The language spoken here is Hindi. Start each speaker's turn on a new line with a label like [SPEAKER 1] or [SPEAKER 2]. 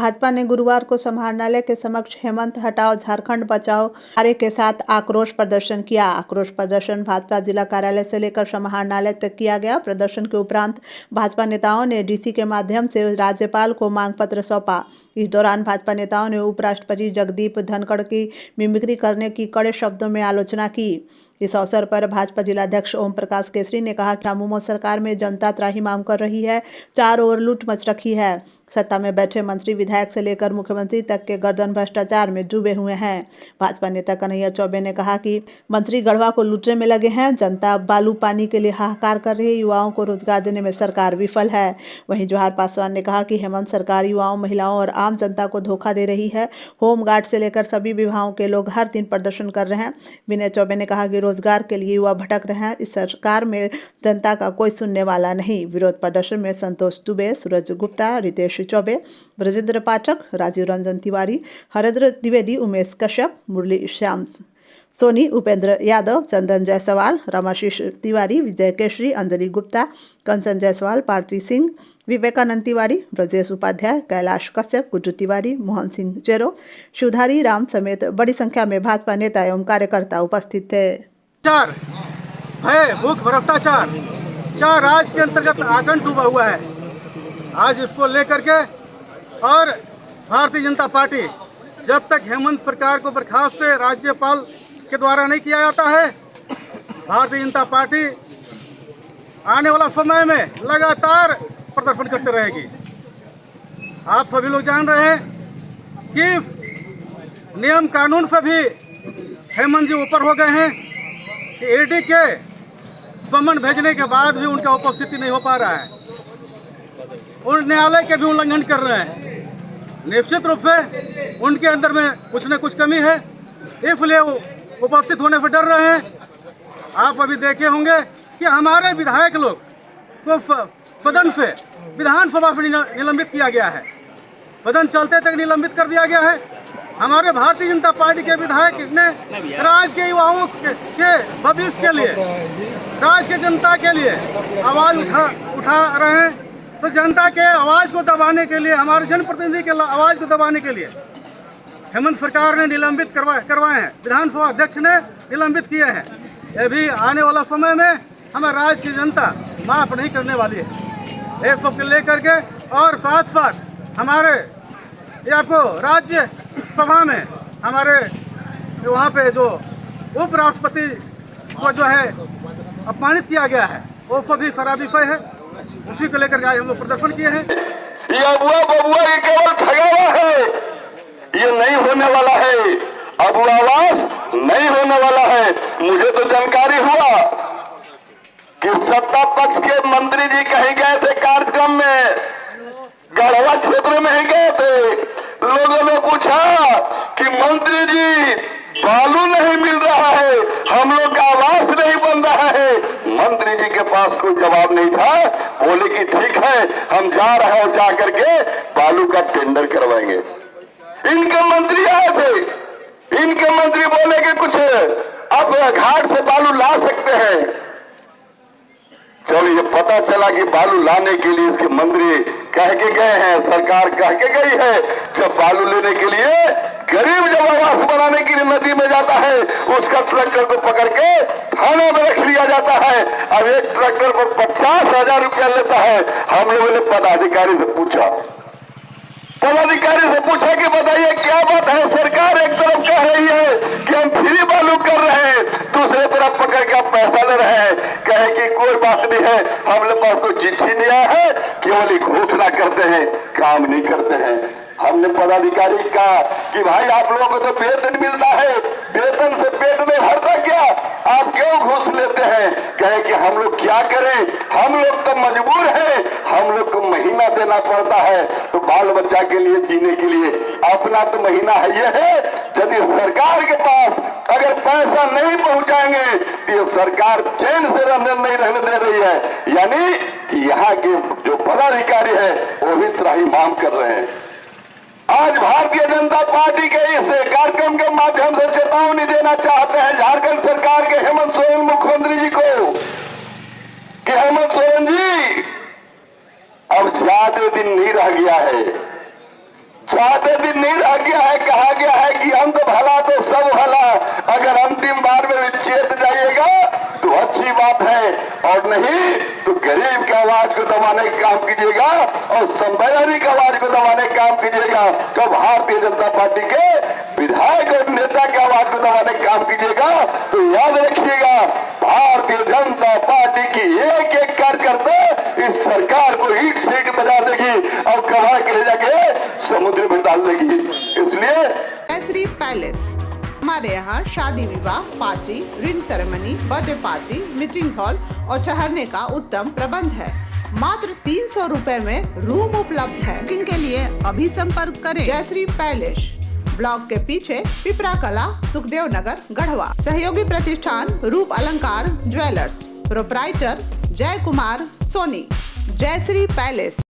[SPEAKER 1] भाजपा ने गुरुवार को समाहरणालय के समक्ष हेमंत हटाओ झारखंड बचाओ नारे के साथ आक्रोश प्रदर्शन किया। आक्रोश प्रदर्शन भाजपा जिला कार्यालय से लेकर समाहरणालय तक किया गया। प्रदर्शन के उपरांत भाजपा नेताओं ने डीसी के माध्यम से राज्यपाल को मांग पत्र सौंपा। इस दौरान भाजपा नेताओं ने उपराष्ट्रपति जगदीप धनखड़ की मिमिक्री करने की कड़े शब्दों में आलोचना की। इस अवसर पर भाजपा जिलाध्यक्ष ओम प्रकाश केसरी ने कहा कि झामुमो सरकार में जनता त्राहिमाम कर रही है, चारों ओर लूट मच रखी है। सत्ता में बैठे मंत्री विधायक से लेकर मुख्यमंत्री तक के गर्दन भ्रष्टाचार में डूबे हुए हैं। भाजपा नेता कन्हैया चौबे ने कहा कि मंत्री गढ़वा को लूटने में लगे हैं, जनता बालू पानी के लिए हाहाकार कर रही है, युवाओं को रोजगार देने में सरकार विफल है। वहीं जोहार पासवान ने कहा कि हेमंत सरकार युवाओं, महिलाओं और आम जनता को धोखा दे रही है। होमगार्ड से लेकर सभी विभागों के लोग हर दिन प्रदर्शन कर रहे हैं। विनय चौबे ने कहा कि रोजगार के लिए युवा भटक रहे हैं, इस सरकार में जनता का कोई सुनने वाला नहीं। विरोध प्रदर्शन में संतोष दुबे, सूरज गुप्ता, रितेश चौबे, ब्रजेंद्र पाठक, राजीव रंजन तिवारी, हरेंद्र द्विवेदी, उमेश कश्यप, मुरली श्याम सोनी, उपेंद्र यादव, चंदन जायसवाल, रामाशीष तिवारी, विजय केशरी, अंजलि गुप्ता, कंचन जायसवाल, पार्थवी सिंह, विवेकानंद तिवारी, ब्रजेश उपाध्याय, कैलाश कश्यप, गुड्डू तिवारी, मोहन सिंह जेरो, शिवधारी राम समेत बड़ी संख्या में भाजपा नेता एवं कार्यकर्ता उपस्थित थे।
[SPEAKER 2] भूख भ्रष्टाचार क्या राज्य के अंतर्गत आतंक डूबा हुआ है। आज इसको लेकर के और भारतीय जनता पार्टी जब तक हेमंत सरकार को बर्खास्त राज्यपाल के द्वारा नहीं किया जाता है, भारतीय जनता पार्टी आने वाला समय में लगातार प्रदर्शन करते रहेगी। आप सभी लोग जान रहे हैं कि नियम कानून से भी हेमंत जी ऊपर हो गए हैं कि ईडी के समन भेजने के बाद भी उनका उपस्थिति नहीं हो पा रहा है, और न्यायालय के भी उल्लंघन कर रहे हैं। निश्चित रूप से उनके अंदर में कुछ न कुछ कमी है, इसलिए वो उपस्थित होने से डर रहे हैं। आप अभी देखे होंगे कि हमारे विधायक लोग को सदन से विधानसभा से निलंबित किया गया है, सदन चलते तक निलंबित कर दिया गया है। हमारे भारतीय जनता पार्टी के विधायक ने राज्य के युवाओं के भविष्य के लिए, राज्य के जनता के लिए आवाज उठा रहे हैं। तो जनता के आवाज को दबाने के लिए, हमारे जनप्रतिनिधि के आवाज को दबाने के लिए हेमंत सरकार ने निलंबित करवाए हैं, विधानसभा अध्यक्ष ने निलंबित किए हैं। ये भी आने वाला समय में हमारे राज्य की जनता माफ नहीं करने वाली है। एक सब लेकर के और साथ साथ हमारे ये आपको राज्य सभा में हमारे वहाँ पे जो उपराष्ट्रपति को जो है अपमानित किया गया है, वो सभी खराब विषय है। उसी को लेकर हम लोग प्रदर्शन किए हैं।
[SPEAKER 3] ये अबुआ बबुआ ये केवल ठगावा है, ये नहीं होने वाला है। अबुआवास नहीं होने वाला है। मुझे तो जानकारी हुआ कि सत्ता पक्ष के मंत्री जी कहीं गए थे कार्यक्रम में, गढ़वा क्षेत्र में ही गए थे। लोगों ने पूछा कि मंत्री जी बालू नहीं मिल रहा है, हम लोग का आवास नहीं बन रहा है। मंत्री जी के पास कोई जवाब नहीं था। बोले कि ठीक है, हम जा रहे हैं, जा करके बालू का टेंडर करवाएंगे। इनके मंत्री आए थे, इनके मंत्री बोले कि कुछ अब घाट से बालू ला सकते हैं। चलो ये पता चला कि बालू लाने के लिए इसके मंत्री कह के गए हैं, सरकार कह के गई है। जब बालू लेने के लिए गरीब जब आवास बनाने के लिए नदी में जाता है, उसका ट्रैक्टर को पकड़ के थाना में रख लिया जाता है। अब एक ट्रैक्टर पर 50,000 रुपया लेता है। हम लोगों ने पदाधिकारी से पूछा कि बताइए क्या बात है। सरकार एक तरफ कह रही है कि हम फ्री बालू कर रहे हैं, दूसरे तरफ पकड़ के आप पैसा ले रहे हैं। कहे कि कोई बात नहीं है, हमने पास कोई चिट्ठी दिया है, केवल घोषणा करते हैं, काम नहीं करते हैं। हमने पदाधिकारी कहा कि भाई आप लोगों को तो वेतन मिलता है, वेतन से पेट नहीं भरता क्या, आप क्यों घूस लेते हैं। कहे कि हम लोग क्या करें, हम लोग तो मजबूर हैं, हम लोग को महीना देना पड़ता है, तो बाल बच्चा के लिए जीने के लिए अपना तो महीना है। ये है यदि सरकार के पास अगर पैसा नहीं पहुंचाएंगे तो ये सरकार चैन से नहीं रहने दे रही है। यानी कि यहाँ के जो पदाधिकारी है वो भी त्राहिमाम कर रहे हैं। आज भारतीय जनता पार्टी के इस कार्यक्रम के माध्यम से चेतावनी देना चाहते हैं झारखंड सरकार के हेमंत सोरेन मुख्यमंत्री जी को कि हेमंत सोरेन जी अब ज्यादा दिन नहीं रह गया है। दबाने का काम कीजिएगा और संवैधानिक आवाज को दबाने का काम कीजिएगा, तो भारतीय जनता पार्टी के विधायक और नेता की आवाज को दबाने का काम कीजिएगा, तो याद रखिएगा भारतीय जनता पार्टी की एक एक कार्यकर्ता इस सरकार को ईट से ईट बजा देगी और कबाड़ के ले जाके समुद्र में डाल देगी। इसलिए
[SPEAKER 1] जयश्री पैलेस, हमारे यहाँ शादी विवाह, party, ring ceremony, birthday party, meeting hall और ठहरने का उत्तम प्रबंध है। मात्र 300 रुपए में रूम उपलब्ध है। बुकिंग के लिए अभी संपर्क करें। जयश्री पैलेस, ब्लॉक के पीछे पिपरा कला, सुखदेव नगर, गढ़वा। सहयोगी प्रतिष्ठान रूप अलंकार ज्वेलर्स, प्रोप्राइटर जय कुमार सोनी। जयश्री पैलेस।